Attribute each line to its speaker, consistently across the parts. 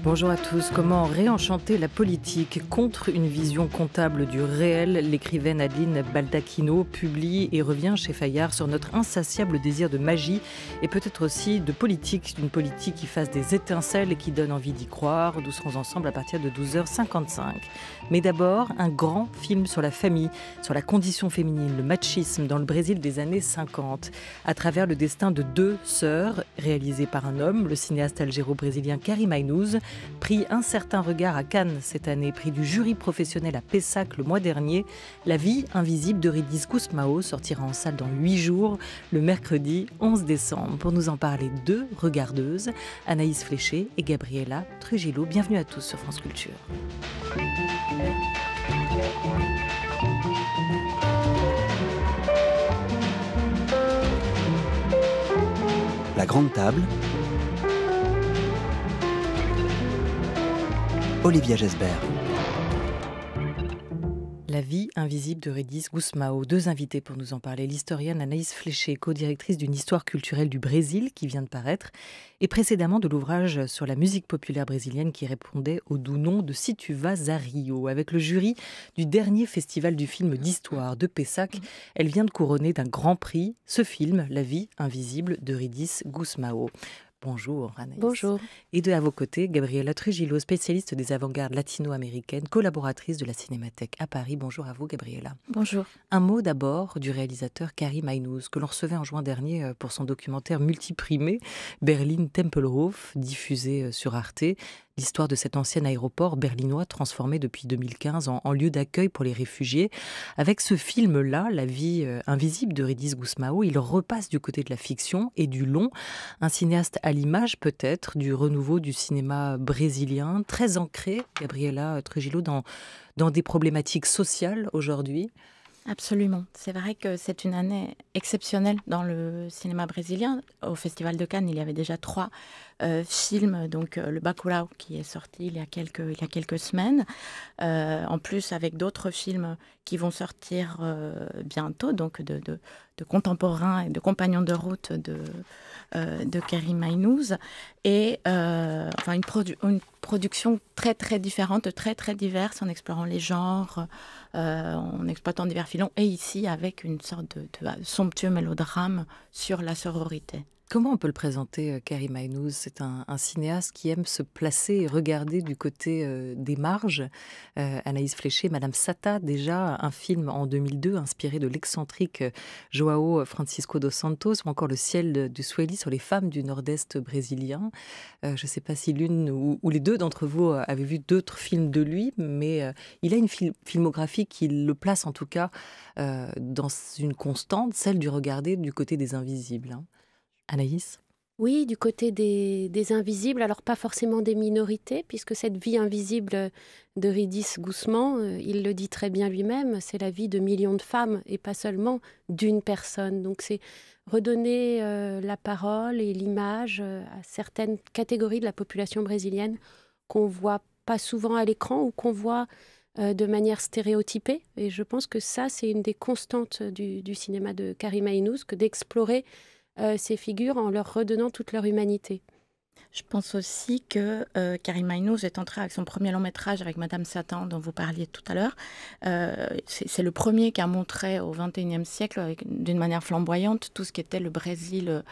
Speaker 1: Bonjour à tous. Comment réenchanter la politique contre une vision comptable du réel? L'écrivaine Adeline Baldacchino publie et revient chez Fayard sur notre insatiable désir de magie et peut-être aussi de politique, d'une politique qui fasse des étincelles et qui donne envie d'y croire. Nous serons ensemble à partir de 12h55. Mais d'abord, un grand film sur la famille, sur la condition féminine, le machisme dans le Brésil des années 50, à travers le destin de deux sœurs, réalisé par un homme, le cinéaste algéro-brésilien Karim Aynouz, prix Un certain regard à Cannes cette année, prix du jury professionnel à Pessac le mois dernier. La vie invisible d'Eurydice Gusmão sortira en salle dans 8 jours, le mercredi 11 décembre. Pour nous en parler, deux regardeuses, Anaïs Fléché et Gabriela Trujillo. Bienvenue à tous sur France Culture.
Speaker 2: La grande table. Olivia Gesbert.
Speaker 1: La vie invisible d'Eurydice Gusmão. Deux invités pour nous en parler. L'historienne Anaïs Fléché, co-directrice d'une histoire culturelle du Brésil qui vient de paraître, et précédemment de l'ouvrage sur la musique populaire brésilienne qui répondait au doux nom de Si tu vas à Rio. Avec le jury du dernier festival du film d'histoire de Pessac, elle vient de couronner d'un grand prix ce film, La vie invisible d'Eurydice Gusmão. Bonjour Anaïs.
Speaker 3: Bonjour.
Speaker 1: Et à vos côtés, Gabriela Trujillo, spécialiste des avant-gardes latino-américaines, collaboratrice de la Cinémathèque à Paris. Bonjour à vous Gabriela.
Speaker 3: Bonjour.
Speaker 1: Un mot d'abord du réalisateur Karim Aynouz, que l'on recevait en juin dernier pour son documentaire multiprimé, Berlin Tempelhof, diffusé sur Arte. L'histoire de cet ancien aéroport berlinois transformé depuis 2015 en lieu d'accueil pour les réfugiés. Avec ce film-là, La vie invisible d'Eurydice Gusmão, il repasse du côté de la fiction et du long. Un cinéaste à l'image peut-être du renouveau du cinéma brésilien, très ancré, Gabriela Trujillo, dans des problématiques sociales aujourd'hui.
Speaker 3: Absolument. C'est vrai que c'est une année exceptionnelle dans le cinéma brésilien. Au Festival de Cannes, il y avait déjà 3 films, donc le Bacurau qui est sorti il y a quelques semaines, en plus avec d'autres films qui vont sortir bientôt, donc de contemporains et de compagnons de route de Karim Aynouz, et enfin une production très très différente, très très diverse, en explorant les genres, en exploitant divers filons, et ici avec une sorte de somptueux mélodrame sur la sororité.
Speaker 1: Comment on peut le présenter, Karim Aynouz? C'est un cinéaste qui aime se placer et regarder du côté des marges. Anaïs Fléché, Madame Sata, déjà un film en 2002 inspiré de l'excentrique João Francisco dos Santos, ou encore Le ciel du Sueli sur les femmes du nord-est brésilien. Je ne sais pas si l'une ou les deux d'entre vous avaient vu d'autres films de lui, mais il a une filmographie qui le place en tout cas dans une constante, celle du regarder du côté des invisibles. Anaïs?
Speaker 4: Oui, du côté des invisibles, alors pas forcément des minorités, puisque cette vie invisible d'Eurydice Gusmão, il le dit très bien lui-même, c'est la vie de millions de femmes et pas seulement d'une personne. Donc c'est redonner la parole et l'image à certaines catégories de la population brésilienne qu'on voit pas souvent à l'écran ou qu'on voit de manière stéréotypée. Et je pense que ça, c'est une des constantes du cinéma de Karim Aynouz, que d'explorer ces figures en leur redonnant toute leur humanité.
Speaker 3: Je pense aussi que Karim Aynouz est entré avec son premier long métrage avec Madame Satan, dont vous parliez tout à l'heure. C'est le premier qui a montré au XXIe siècle, d'une manière flamboyante, tout ce qui était le Brésil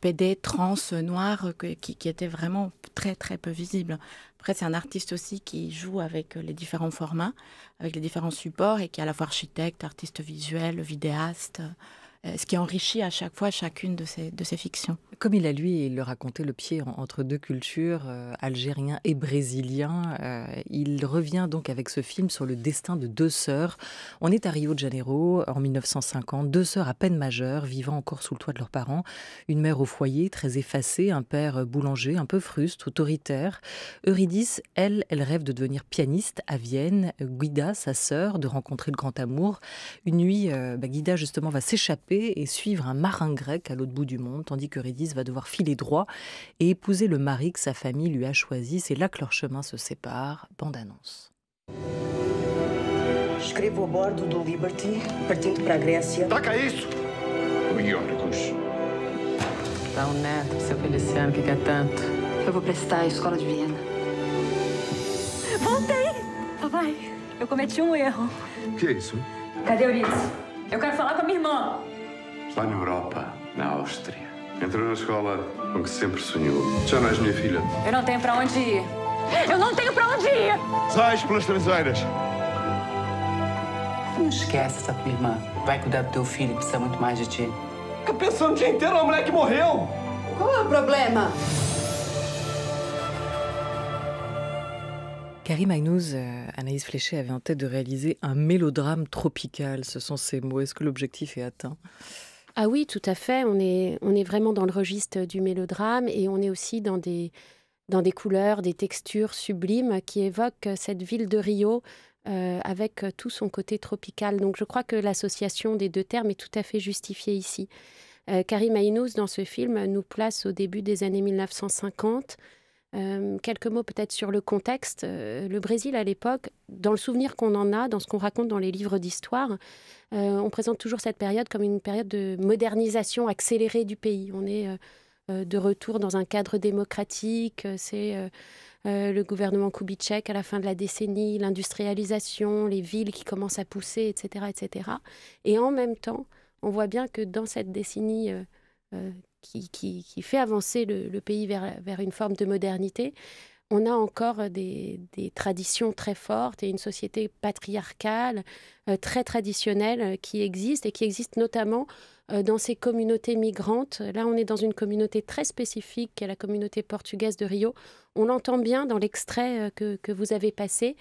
Speaker 3: PD, trans, noir, qui était vraiment très très peu visible. Après, c'est un artiste aussi qui joue avec les différents formats, avec les différents supports, et qui est à la fois architecte, artiste visuel, vidéaste, ce qui enrichit à chaque fois chacune de ces fictions.
Speaker 1: Comme il a, lui, il le racontait, le pied entre deux cultures, algérien et brésilien, il revient donc avec ce film sur le destin de deux sœurs. On est à Rio de Janeiro en 1950, deux sœurs à peine majeures, vivant encore sous le toit de leurs parents. Une mère au foyer, très effacée, un père boulanger, un peu fruste, autoritaire. Eurydice, elle rêve de devenir pianiste à Vienne. Guida, sa sœur, de rencontrer le grand amour. Une nuit, Guida, justement, va s'échapper et suivre un marin grec à l'autre bout du monde, tandis qu'Eurydice va devoir filer droit et épouser le mari que sa famille lui a choisi. C'est là que leurs chemins se séparent. Bande-annonce.
Speaker 5: Escrevo a bordo do Liberty, partindo para a Grécia.
Speaker 6: Taca isso! O Ióricos.
Speaker 7: Dá neto pro seu Feliciano que quer tanto.
Speaker 6: Eu vou prestar a escola de Viena.
Speaker 7: Voltei! Papai, eu cometi um erro.
Speaker 8: O que é isso?
Speaker 7: Cadê Euridice? Eu quero falar com a minha irmã.
Speaker 8: Está na Europa, na Áustria. Entrou na escola com que sempre sonhou. Já não és minha filha.
Speaker 7: Eu não tenho pra onde ir. Eu não tenho pra onde ir!
Speaker 8: Sais pelas traseiras.
Speaker 5: Não esquece essa tua irmã. Vai cuidar do teu filho, precisa muito mais de ti.
Speaker 9: Fica pensando o dia inteiro na mulher que morreu.
Speaker 5: Qual é o problema?
Speaker 1: Karim Aynouz, Anaïs Fléchet avait en tête de réaliser un mélodrame tropical. Ce sont ces mots. Est-ce que l'objectif est atteint ?
Speaker 4: Ah oui, tout à fait. On est vraiment dans le registre du mélodrame et on est aussi dans des couleurs, des textures sublimes qui évoquent cette ville de Rio avec tout son côté tropical. Donc je crois que l'association des deux termes est tout à fait justifiée ici. Karim Aynouz, dans ce film, nous place au début des années 1950. Quelques mots peut-être sur le contexte. Le Brésil, à l'époque, dans le souvenir qu'on en a, dans ce qu'on raconte dans les livres d'histoire, on présente toujours cette période comme une période de modernisation accélérée du pays. On est de retour dans un cadre démocratique. C'est le gouvernement Kubitschek à la fin de la décennie, l'industrialisation, les villes qui commencent à pousser, etc., etc. Et en même temps, on voit bien que dans cette décennie qui fait avancer le pays vers une forme de modernité, on a encore des traditions très fortes et une société patriarcale, très traditionnelle qui existe et qui existe notamment dans ces communautés migrantes. Là, on est dans une communauté très spécifique, qui est la communauté portugaise de Rio. On l'entend bien dans l'extrait que vous avez passé,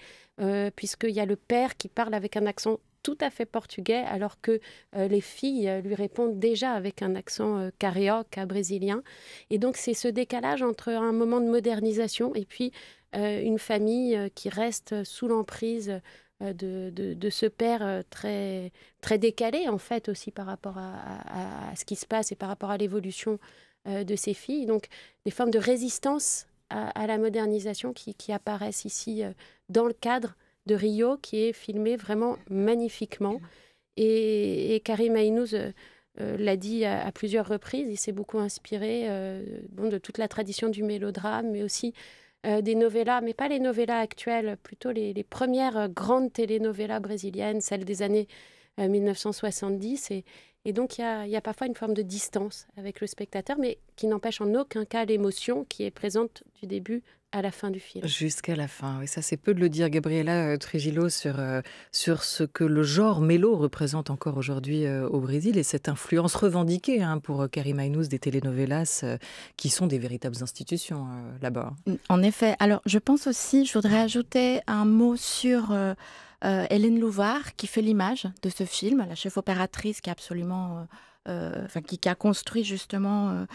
Speaker 4: puisqu'il y a le père qui parle avec un accent tout à fait portugais, alors que les filles lui répondent déjà avec un accent carioca brésilien. Et donc, c'est ce décalage entre un moment de modernisation et puis une famille qui reste sous l'emprise de ce père très, très décalé, en fait, aussi par rapport à ce qui se passe et par rapport à l'évolution de ses filles. Donc, des formes de résistance à la modernisation qui apparaissent ici dans le cadre de Rio, qui est filmé vraiment magnifiquement. Et Karim Aynouz l'a dit à plusieurs reprises, il s'est beaucoup inspiré de toute la tradition du mélodrame, mais aussi des novellas, mais pas les novellas actuelles, plutôt les premières grandes telenovelas brésiliennes, celles des années 1970. Et donc, il y a parfois une forme de distance avec le spectateur, mais qui n'empêche en aucun cas l'émotion qui est présente du début à la fin du film.
Speaker 1: Jusqu'à la fin, oui, ça c'est peu de le dire. Gabriela Trujillo, sur ce que le genre mélo représente encore aujourd'hui au Brésil et cette influence revendiquée pour Karim Aynouz des telenovelas qui sont des véritables institutions là-bas.
Speaker 3: En effet. Alors, je pense aussi, je voudrais ajouter un mot sur Hélène Louvard qui fait l'image de ce film, la chef opératrice qui est absolument... qui a construit justement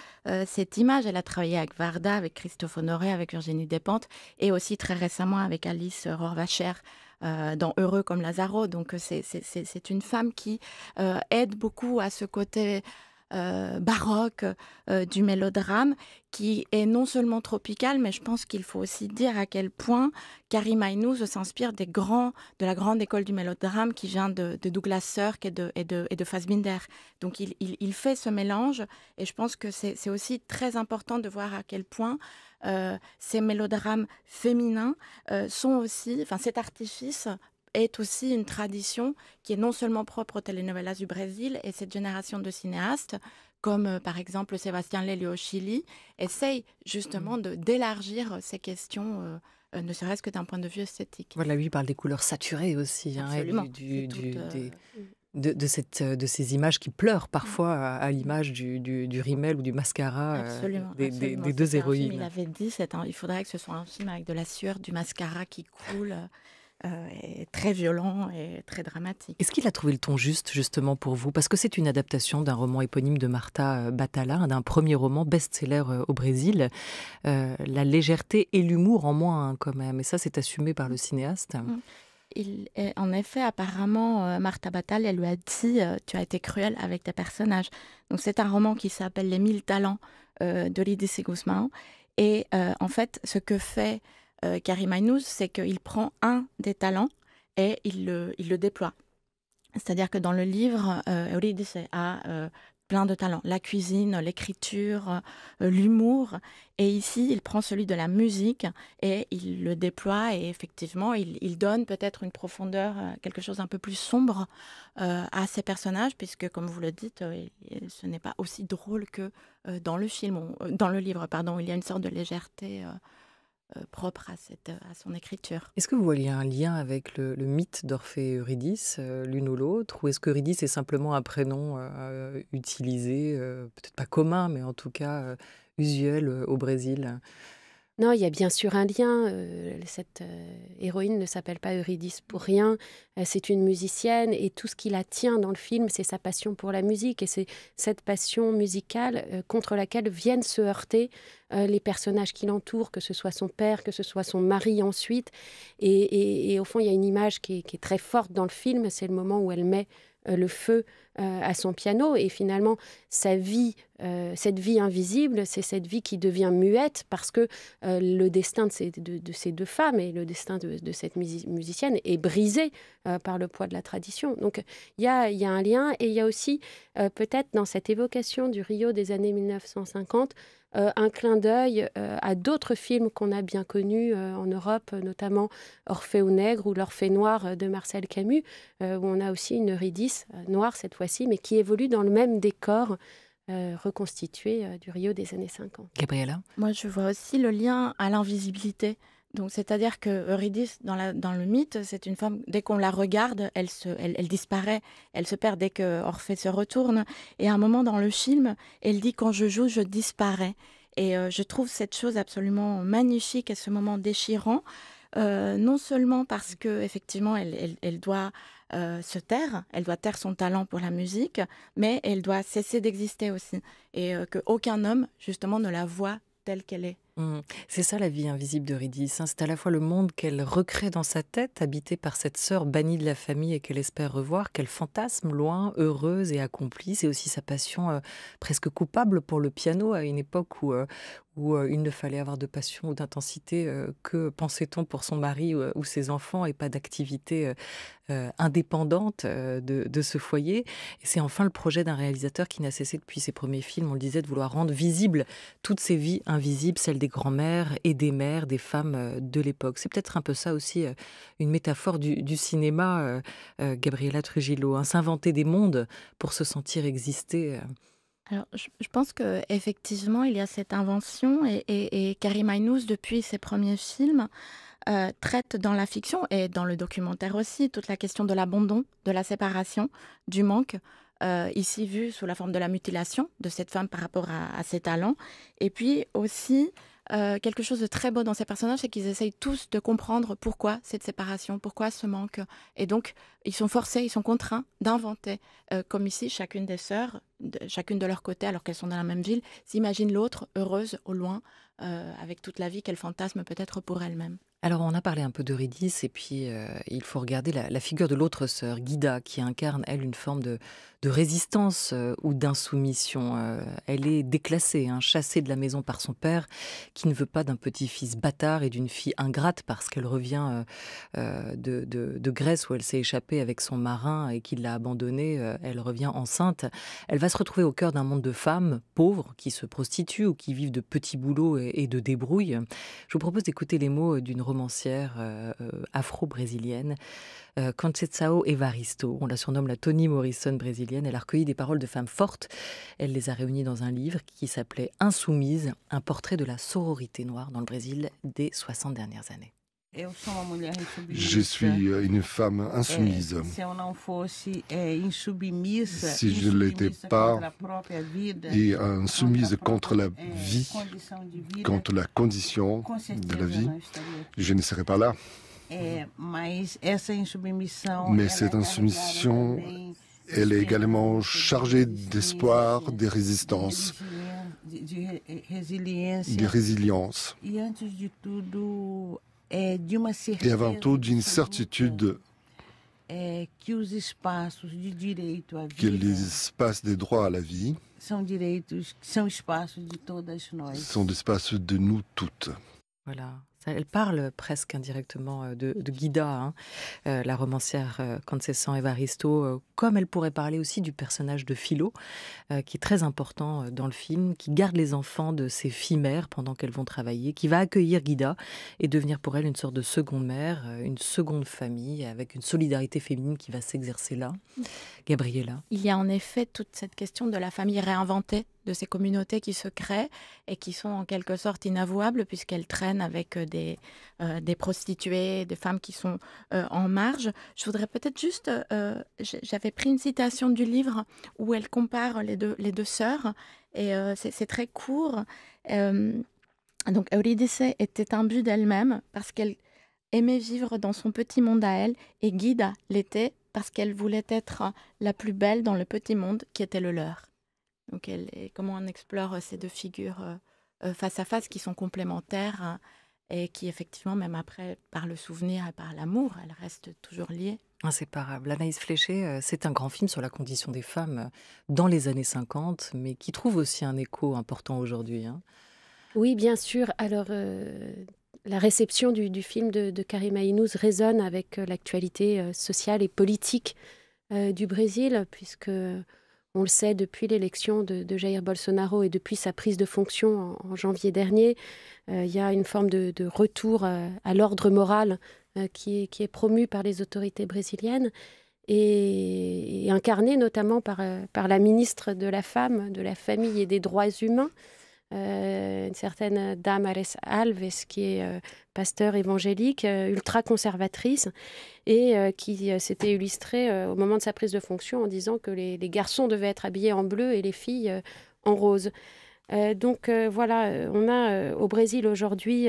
Speaker 3: cette image. Elle a travaillé avec Varda, avec Christophe Honoré, avec Virginie Despentes et aussi très récemment avec Alice Rohrwacher dans Heureux comme Lazaro. Donc c'est une femme qui aide beaucoup à ce côté baroque du mélodrame qui est non seulement tropical, mais je pense qu'il faut aussi dire à quel point Karim Aynouz s'inspire de la grande école du mélodrame qui vient de Douglas Sirk et de Fassbinder. Donc il fait ce mélange et je pense que c'est aussi très important de voir à quel point ces mélodrames féminins sont aussi, cet artifice est aussi une tradition qui est non seulement propre aux telenovelas du Brésil et cette génération de cinéastes, comme par exemple Sébastien Lelio au Chili, essaye justement d'élargir ces questions, ne serait-ce que d'un point de vue esthétique.
Speaker 1: Voilà, lui parle des couleurs saturées aussi, de ces images qui pleurent parfois à l'image du rimel ou du mascara des deux héroïnes.
Speaker 3: Il avait dit, il faudrait que ce soit un film avec de la sueur, du mascara qui coule... est très violent et très dramatique.
Speaker 1: Est-ce qu'il a trouvé le ton juste, justement, pour vous ? Parce que c'est une adaptation d'un roman éponyme de Marta Batalla, d'un premier roman best-seller au Brésil. La légèreté et l'humour en moins, quand même. Et ça, c'est assumé par le cinéaste.
Speaker 3: En effet, apparemment, Marta Batalla, elle lui a dit « Tu as été cruel avec tes personnages ». Donc, c'est un roman qui s'appelle « Les 1000 talents » d'Eurídice Guzmão. Et en fait, ce que fait... Karim Aynouz, c'est qu'il prend un des talents et il le déploie. C'est-à-dire que dans le livre, Eurídice a plein de talents. La cuisine, l'écriture, l'humour. Et ici, il prend celui de la musique et il le déploie. Et effectivement, il donne peut-être une profondeur, quelque chose un peu plus sombre à ces personnages, puisque, comme vous le dites, ce n'est pas aussi drôle que dans le film, dans le livre, pardon. Il y a une sorte de légèreté propre à son écriture.
Speaker 1: Est-ce que vous voyez un lien avec le mythe d'Orphée et Eurydice, l'une ou l'autre, ou est-ce que Eurydice est simplement un prénom utilisé, peut-être pas commun, mais en tout cas usuel au Brésil?
Speaker 4: Non, il y a bien sûr un lien. Cette héroïne ne s'appelle pas Eurydice pour rien. C'est une musicienne et tout ce qui la tient dans le film, c'est sa passion pour la musique. Et c'est cette passion musicale contre laquelle viennent se heurter les personnages qui l'entourent, que ce soit son père, que ce soit son mari ensuite. Et au fond, il y a une image qui est très forte dans le film. C'est le moment où elle met le feu à son piano et finalement cette vie invisible, c'est cette vie qui devient muette parce que le destin de ces deux femmes et le destin de cette musicienne est brisé par le poids de la tradition. Donc il y a un lien et il y a aussi peut-être dans cette évocation du Rio des années 1950 un clin d'œil à d'autres films qu'on a bien connus en Europe, notamment Orphée Nègre ou L'Orphée Noir de Marcel Camus, où on a aussi une Eurydice noire cette fois-ci, mais qui évolue dans le même décor reconstitué du Rio des années 50.
Speaker 1: Gabriella ?
Speaker 3: Moi, je vois aussi le lien à l'invisibilité. Donc, c'est-à-dire que Eurydice, dans le mythe, c'est une femme, dès qu'on la regarde, elle disparaît, elle se perd dès que Orphée se retourne. Et à un moment dans le film, elle dit « quand je joue, je disparais ». Et je trouve cette chose absolument magnifique et ce moment déchirant, non seulement parce qu'effectivement, elle doit se taire, elle doit taire son talent pour la musique, mais elle doit cesser d'exister aussi. Et qu'aucun homme, justement, ne la voit telle qu'elle est.
Speaker 1: C'est ça la vie invisible d'Eurydice. C'est à la fois le monde qu'elle recrée dans sa tête, habité par cette sœur bannie de la famille et qu'elle espère revoir, qu'elle fantasme loin, heureuse et accomplie. C'est aussi sa passion presque coupable pour le piano à une époque où il ne fallait avoir de passion ou d'intensité que, pensait-on, pour son mari ou ses enfants et pas d'activité indépendante de ce foyer. Et c'est enfin le projet d'un réalisateur qui n'a cessé depuis ses premiers films, on le disait, de vouloir rendre visibles toutes ces vies invisibles, celles des grands-mères et des mères, des femmes de l'époque. C'est peut-être un peu ça aussi, une métaphore du cinéma, Gabriella Trujillo, s'inventer des mondes pour se sentir exister.
Speaker 3: Alors, je pense qu'effectivement, il y a cette invention et Karim Aynous, depuis ses premiers films, traite dans la fiction et dans le documentaire aussi toute la question de l'abandon, de la séparation, du manque, ici vu sous la forme de la mutilation de cette femme par rapport à ses talents. Et puis aussi, quelque chose de très beau dans ces personnages, c'est qu'ils essayent tous de comprendre pourquoi cette séparation, pourquoi ce manque. Et donc, ils sont forcés, ils sont contraints d'inventer. Comme ici, chacune des sœurs, chacune de leur côté, alors qu'elles sont dans la même ville, s'imagine l'autre heureuse au loin, avec toute la vie qu'elle fantasme peut-être pour elle-même.
Speaker 1: Alors, on a parlé un peu d'Eurydice, et puis il faut regarder la figure de l'autre sœur, Guida, qui incarne, elle, une forme de résistance ou d'insoumission. Elle est déclassée, chassée de la maison par son père, qui ne veut pas d'un petit-fils bâtard et d'une fille ingrate, parce qu'elle revient de Grèce, où elle s'est échappée avec son marin et qu'il l'a abandonnée. Elle revient enceinte. Elle va se retrouver au cœur d'un monde de femmes pauvres, qui se prostituent ou qui vivent de petits boulots et de débrouilles. Je vous propose d'écouter les mots d'une romancière afro-brésilienne, Conceição Evaristo. On la surnomme la Toni Morrison brésilienne. Elle a recueilli des paroles de femmes fortes. Elle les a réunies dans un livre qui s'appelait Insoumise, un portrait de la sororité noire dans le Brésil des 60 dernières années.
Speaker 6: Je suis une femme insoumise. Si je ne l'étais pas, et insoumise contre la vie, contre la condition de la vie, je ne serais pas là. Mais cette insoumission, elle est également chargée d'espoir, de résistance, de résilience. Et avant tout d'une certitude que les espaces des droits à la vie sont des espaces de nous toutes.
Speaker 1: Voilà, Elle parle presque indirectement de Guida, la romancière Conceição Evaristo, comme elle pourrait parler aussi du personnage de Philo, qui est très important dans le film, qui garde les enfants de ses filles-mères pendant qu'elles vont travailler, qui va accueillir Guida et devenir pour elle une sorte de seconde mère, une seconde famille, avec une solidarité féminine qui va s'exercer là. Gabriela.
Speaker 3: Il y a en effet toute cette question de la famille réinventée, de ces communautés qui se créent et qui sont en quelque sorte inavouables puisqu'elles traînent avec des prostituées, des femmes qui sont en marge. Je voudrais peut-être juste... j'avais pris une citation du livre où elle compare les deux sœurs et c'est très court. Donc Eurydice était imbue d'elle-même parce qu'elle aimait vivre dans son petit monde à elle et Guida l'était parce qu'elle voulait être la plus belle dans le petit monde qui était le leur. Donc, comment on explore ces deux figures face à face qui sont complémentaires et qui, effectivement, même après, par le souvenir et par l'amour, elles restent toujours liées.
Speaker 1: Inséparables. Anaïs Fléché, c'est un grand film sur la condition des femmes dans les années 50, mais qui trouve aussi un écho important aujourd'hui.
Speaker 4: Oui, bien sûr. Alors, la réception du film de Karima Inhouz résonne avec l'actualité sociale et politique du Brésil, puisque... On le sait, depuis l'élection de Jair Bolsonaro et depuis sa prise de fonction en janvier dernier, il y a une forme de retour à l'ordre moral qui est promu par les autorités brésiliennes et incarné notamment par la ministre de la Femme, de la Famille et des Droits Humains, une certaine Damares Alves, qui est pasteur évangélique, ultra-conservatrice, et qui s'était illustrée au moment de sa prise de fonction en disant que les garçons devaient être habillés en bleu et les filles en rose. Donc voilà, on a au Brésil aujourd'hui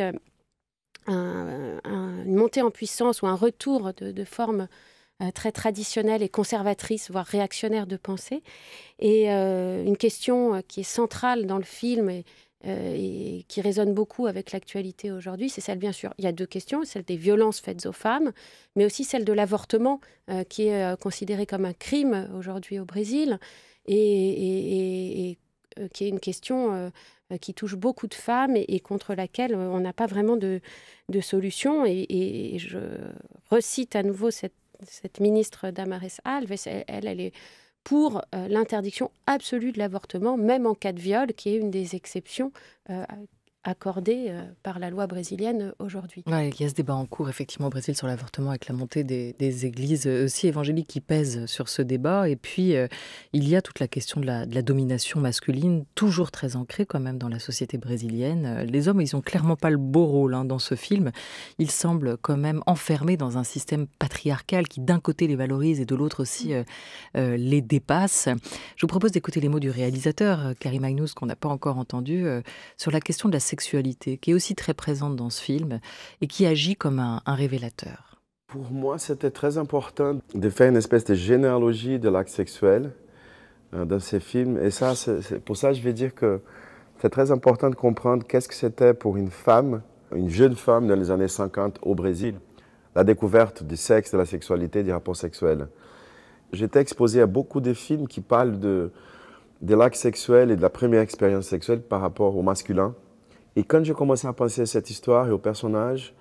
Speaker 4: une montée en puissance ou un retour de formes très traditionnelle et conservatrice, voire réactionnaire de pensée. Et une question qui est centrale dans le film et qui résonne beaucoup avec l'actualité aujourd'hui, c'est celle, bien sûr, il y a deux questions, celle des violences faites aux femmes, mais aussi celle de l'avortement, qui est considéré comme un crime aujourd'hui au Brésil, et qui est une question qui touche beaucoup de femmes et contre laquelle on n'a pas vraiment de solution. Et je recite à nouveau cette ministre Damares Alves, elle est pour l'interdiction absolue de l'avortement, même en cas de viol, qui est une des exceptions accordées par la loi brésilienne aujourd'hui.
Speaker 1: Ouais, il y a ce débat en cours, effectivement, au Brésil sur l'avortement, avec la montée des églises aussi évangéliques qui pèsent sur ce débat. Et puis, il y a toute la question de la domination masculine, toujours très ancrée quand même dans la société brésilienne. Les hommes, ils n'ont clairement pas le beau rôle dans ce film. Ils semblent quand même enfermés dans un système patriarcal qui, d'un côté, les valorise et de l'autre aussi les dépasse. Je vous propose d'écouter les mots du réalisateur, Karima Inhouz, qu'on n'a pas encore entendu, sur la question de la sexualité, qui est aussi très présente dans ce film et qui agit comme un révélateur.
Speaker 8: Pour moi, c'était très important de faire une espèce de généalogie de l'acte sexuel dans ces films. Et ça, pour ça, je vais dire que c'est très important de comprendre qu'est-ce que c'était pour une femme, une jeune femme dans les années 50 au Brésil, la découverte du sexe, de la sexualité, des rapports sexuels. J'étais exposé à beaucoup de films qui parlent de l'acte sexuel et de la première expérience sexuelle par rapport au masculin. Et quand j'ai commencé à penser à cette histoire et au personnage,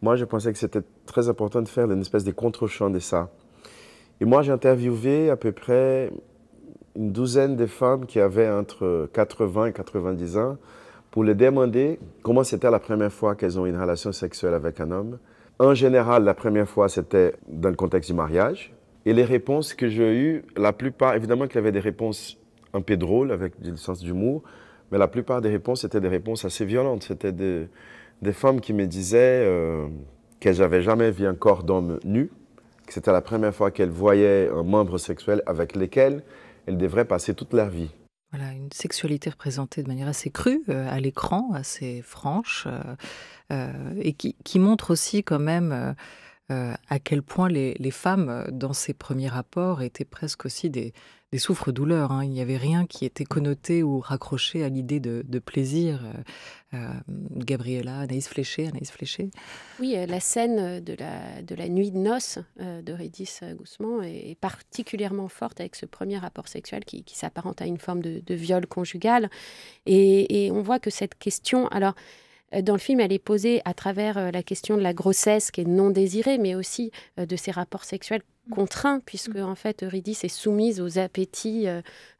Speaker 8: moi, je pensais que c'était très important de faire une espèce de contre-champ de ça. Et moi, j'ai interviewé à peu près une douzaine de femmes qui avaient entre 80 et 90 ans pour les demander comment c'était la première fois qu'elles ont eu une relation sexuelle avec un homme. En général, la première fois, c'était dans le contexte du mariage. Et les réponses que j'ai eues, la plupart, évidemment qu'il y avait des réponses un peu drôles, avec du sens d'humour, mais la plupart des réponses étaient des réponses assez violentes. C'était des femmes qui me disaient qu'elles n'avaient jamais vu un corps d'homme nu, que c'était la première fois qu'elles voyaient un membre sexuel avec lequel elles devraient passer toute leur vie.
Speaker 1: Voilà, une sexualité représentée de manière assez crue à l'écran, assez franche, et qui montre aussi quand même à quel point les femmes, dans ces premiers rapports, étaient presque aussi des souffres-douleurs. Il n'y avait rien qui était connoté ou raccroché à l'idée de plaisir. Gabriela, Anaïs Fléché.
Speaker 4: Oui, la scène de la nuit de noces d'Eurydice Guzmán est particulièrement forte avec ce premier rapport sexuel qui s'apparente à une forme de viol conjugal. Et on voit que cette question... Alors, Dans le film, elle est posée à travers la question de la grossesse qui est non désirée, mais aussi de ses rapports sexuels contraints, puisque en fait Eurydice est soumise aux appétits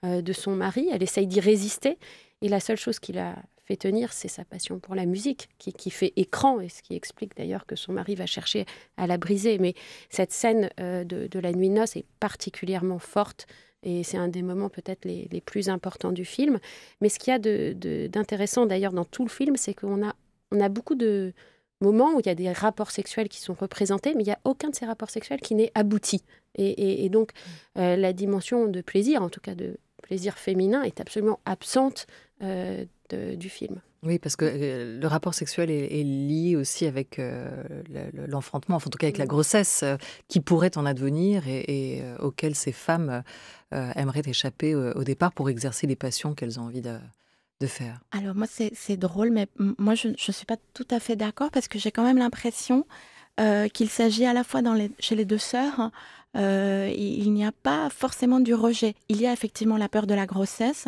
Speaker 4: de son mari. Elle essaye d'y résister, et la seule chose qui la fait tenir, c'est sa passion pour la musique, qui fait écran, et ce qui explique d'ailleurs que son mari va chercher à la briser. Mais cette scène de la nuit de noces est particulièrement forte, et c'est un des moments peut-être les plus importants du film. Mais ce qu'il y a d'intéressant d'ailleurs dans tout le film, c'est qu'on a beaucoup de moments où il y a des rapports sexuels qui sont représentés, mais il n'y a aucun de ces rapports sexuels qui n'est abouti. Et donc, la dimension de plaisir, en tout cas de plaisir féminin, est absolument absente du film.
Speaker 1: Oui, parce que le rapport sexuel est lié aussi avec l'enfantement, enfin, en tout cas avec la grossesse qui pourrait en advenir et auquel ces femmes aimeraient échapper au départ pour exercer les passions qu'elles ont envie de faire.
Speaker 3: Alors moi, c'est drôle, mais moi, je ne suis pas tout à fait d'accord parce que j'ai quand même l'impression qu'il s'agit à la fois chez les deux sœurs, il n'y a pas forcément du rejet. Il y a effectivement la peur de la grossesse,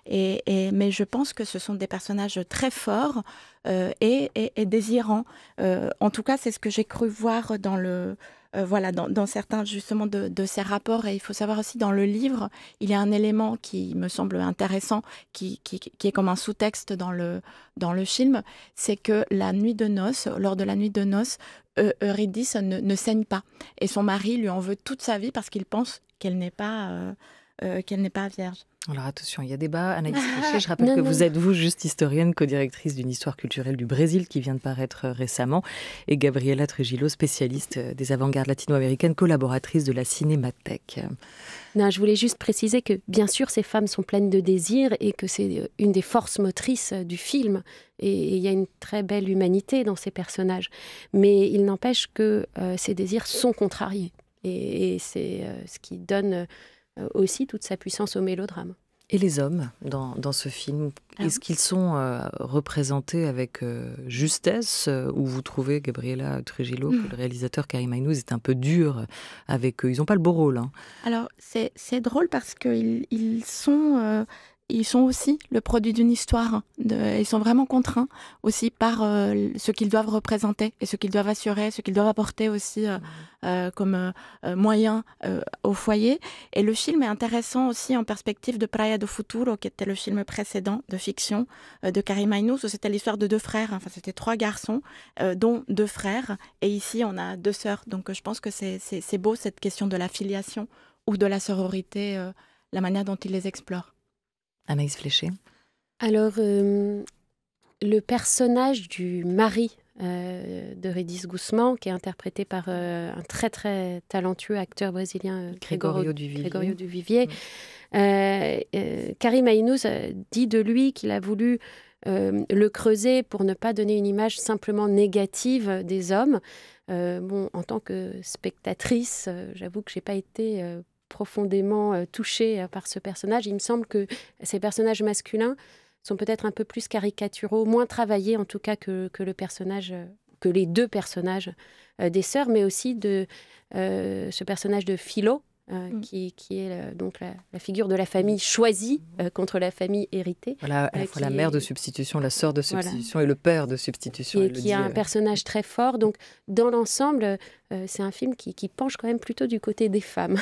Speaker 3: mais je pense que ce sont des personnages très forts et désirants. En tout cas, c'est ce que j'ai cru voir dans certains justement de ces rapports. Et il faut savoir aussi, dans le livre, il y a un élément qui me semble intéressant, qui est comme un sous-texte dans le film, c'est que lors de la nuit de noces, Eurydice ne saigne pas. Et son mari lui en veut toute sa vie parce qu'il pense qu'elle n'est pas vierge.
Speaker 1: Alors attention, il y a débat. Anaïs Fléché, je rappelle que vous êtes, juste historienne, co-directrice d'une histoire culturelle du Brésil qui vient de paraître récemment, et Gabriela Trujillo, spécialiste des avant-gardes latino-américaines, collaboratrice de la Cinémathèque.
Speaker 4: Non, je voulais juste préciser que, bien sûr, ces femmes sont pleines de désirs et que c'est une des forces motrices du film. Et il y a une très belle humanité dans ces personnages. Mais il n'empêche que ces désirs sont contrariés. Et c'est ce qui donne aussi toute sa puissance au mélodrame.
Speaker 1: Et les hommes dans ce film, est-ce qu'ils sont représentés avec justesse, ou vous trouvez, Gabriela Trujillo, que le réalisateur Karim Aynouz est un peu dur avec eux? Ils n'ont pas le beau rôle. Hein.
Speaker 3: Alors, c'est drôle parce qu'ils sont... Ils sont aussi le produit d'une histoire. Ils sont vraiment contraints aussi par ce qu'ils doivent représenter et ce qu'ils doivent assurer, ce qu'ils doivent apporter aussi comme moyen au foyer. Et le film est intéressant aussi en perspective de Praia do Futuro, qui était le film précédent de fiction de Karim Aynouz, où c'était l'histoire de deux frères. Enfin, c'était 3 garçons, dont 2 frères. Et ici, on a 2 sœurs. Donc, je pense que c'est beau, cette question de la filiation ou de la sororité, la manière dont il les explore.
Speaker 1: Anaïs Fléché.
Speaker 4: Alors, le personnage du mari d'Eurydice Guzmán, qui est interprété par un très très talentueux acteur brésilien, Grégorio Duvivier. Karim Aynouz dit de lui qu'il a voulu le creuser pour ne pas donner une image simplement négative des hommes. En tant que spectatrice, j'avoue que je n'ai pas été... profondément touchée par ce personnage. Il me semble que ces personnages masculins sont peut-être un peu plus caricaturaux, moins travaillés en tout cas que les 2 personnages des sœurs, mais aussi de ce personnage de Philo, qui est donc la figure de la famille choisie contre la famille héritée.
Speaker 1: Voilà, à la fois la mère de substitution, la sœur de substitution et le père de substitution.
Speaker 4: Et qui a un personnage très fort. Donc, dans l'ensemble, c'est un film qui penche quand même plutôt du côté des femmes.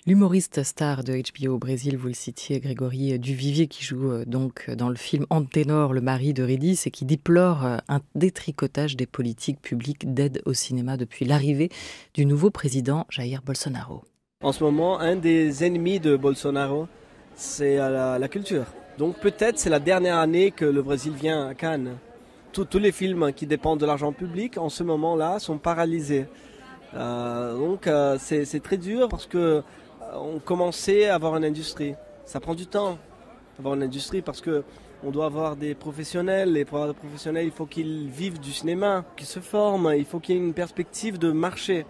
Speaker 1: L'humoriste star de HBO au Brésil, vous le citiez, Grégory Duvivier, qui joue donc dans le film Anténor, le mari d'Eurydice, et qui déplore un détricotage des politiques publiques d'aide au cinéma depuis l'arrivée du nouveau président Jair Bolsonaro.
Speaker 10: En ce moment, un des ennemis de Bolsonaro, c'est la culture. Donc peut-être c'est la dernière année que le Brésil vient à Cannes. Tous les films qui dépendent de l'argent public, en ce moment-là, sont paralysés. Donc c'est très dur parce qu'on commençait à avoir une industrie. Ça prend du temps d'avoir une industrie parce qu'on doit avoir des professionnels. Et pour avoir des professionnels, il faut qu'ils vivent du cinéma, qu'ils se forment. Il faut qu'il y ait une perspective de marché.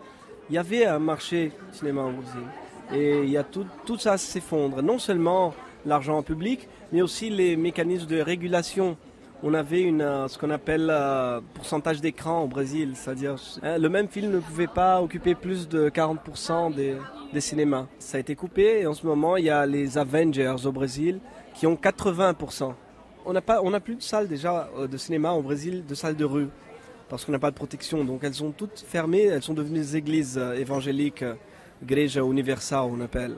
Speaker 10: Il y avait un marché cinéma au Brésil et il y a tout ça s'effondre. Non seulement l'argent public, mais aussi les mécanismes de régulation. On avait ce qu'on appelle pourcentage d'écran au Brésil, c'est-à-dire le même film ne pouvait pas occuper plus de 40% des cinémas. Ça a été coupé et en ce moment il y a les Avengers au Brésil qui ont 80%. On n'a plus de salles déjà de cinéma au Brésil, de salles de rue, parce qu'on n'a pas de protection. Donc elles sont toutes fermées, elles sont devenues des églises évangéliques, Igreja Universal on appelle.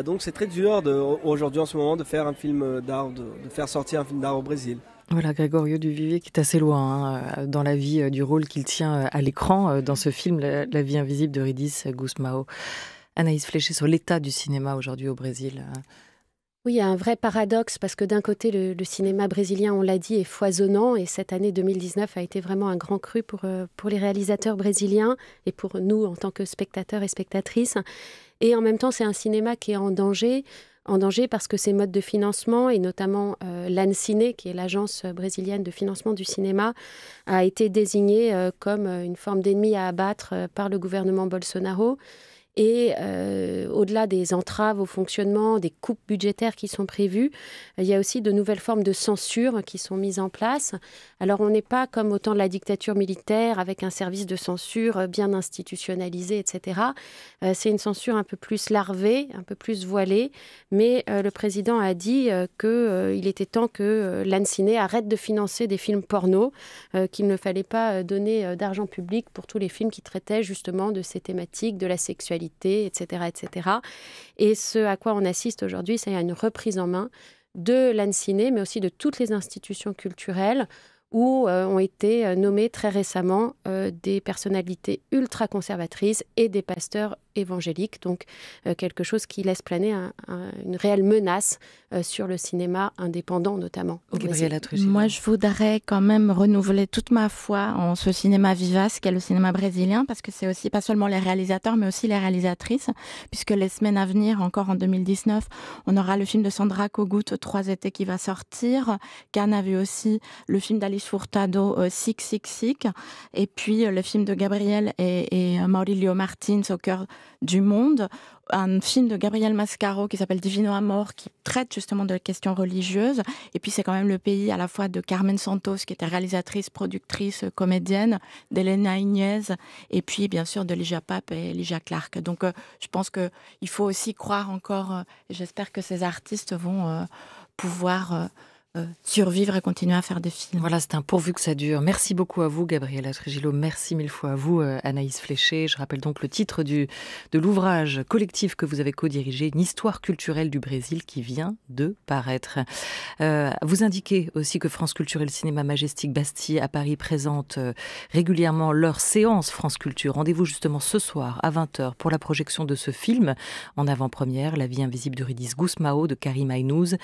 Speaker 10: Donc c'est très dur aujourd'hui en ce moment de faire un film d'art, de faire sortir un film d'art au Brésil.
Speaker 1: Voilà, Grégorio Duvivier qui est assez loin dans la vie du rôle qu'il tient à l'écran dans ce film La vie invisible de Ridis Gusmão. Anaïs Fléché, sur l'état du cinéma aujourd'hui au Brésil.
Speaker 4: Oui, il y a un vrai paradoxe parce que d'un côté, le cinéma brésilien, on l'a dit, est foisonnant et cette année 2019 a été vraiment un grand cru pour les réalisateurs brésiliens et pour nous en tant que spectateurs et spectatrices. Et en même temps, c'est un cinéma qui est en danger parce que ses modes de financement, et notamment l'ANCINE, qui est l'agence brésilienne de financement du cinéma, a été désigné comme une forme d'ennemi à abattre par le gouvernement Bolsonaro. Et au-delà des entraves au fonctionnement, des coupes budgétaires qui sont prévues, il y a aussi de nouvelles formes de censure qui sont mises en place. Alors on n'est pas comme au temps de la dictature militaire avec un service de censure bien institutionnalisé, etc. C'est une censure un peu plus larvée, un peu plus voilée. Mais le président a dit qu'il était temps que l'ANCINE arrête de financer des films porno, qu'il ne fallait pas donner d'argent public pour tous les films qui traitaient justement de ces thématiques, de la sexualité, etc., etc. Et ce à quoi on assiste aujourd'hui, c'est une reprise en main de l'ANCINE, mais aussi de toutes les institutions culturelles où ont été nommés très récemment des personnalités ultra-conservatrices et des pasteurs évangéliques. Donc quelque chose qui laisse planer une réelle menace sur le cinéma indépendant notamment.
Speaker 3: Moi, je voudrais quand même renouveler toute ma foi en ce cinéma vivace qu'est le cinéma brésilien, parce que c'est aussi pas seulement les réalisateurs, mais aussi les réalisatrices, puisque les semaines à venir, encore en 2019, on aura le film de Sandra Kogut, 3 étés, qui va sortir. Cannes a vu aussi le film d'Alice Furtado, Sick, Sick, Sick, et puis le film de Gabriel et Maurílio Martins, Au cœur du monde, un film de Gabriel Mascaro qui s'appelle Divino Amor, qui traite justement de questions religieuses. Et puis c'est quand même le pays à la fois de Carmen Santos, qui était réalisatrice, productrice, comédienne, d'Elena Iñez, et puis bien sûr de Ligia Pape et Ligia Clark. Donc je pense qu'il faut aussi croire encore, et j'espère que ces artistes vont pouvoir survivre et continuer à faire des films.
Speaker 1: Voilà, c'est un pourvu que ça dure. Merci beaucoup à vous, Gabriela Trujillo. Merci mille fois à vous, Anaïs Fléché. Je rappelle donc le titre de l'ouvrage collectif que vous avez co-dirigé, Une histoire culturelle du Brésil, qui vient de paraître. Vous indiquez aussi que France Culture et le Cinéma Majestic Bastille à Paris présentent régulièrement leur séance France Culture. Rendez-vous justement ce soir à 20h pour la projection de ce film en avant-première, La vie invisible de Ridis Gusmão de Karim Aynouz,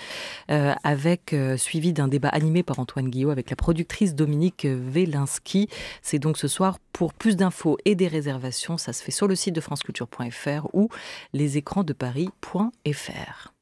Speaker 1: avec suivi d'un débat animé par Antoine Guillot avec la productrice Dominique Velinski. C'est donc ce soir. Pour plus d'infos et des réservations, ça se fait sur le site de franceculture.fr ou lesécransdeparis.fr.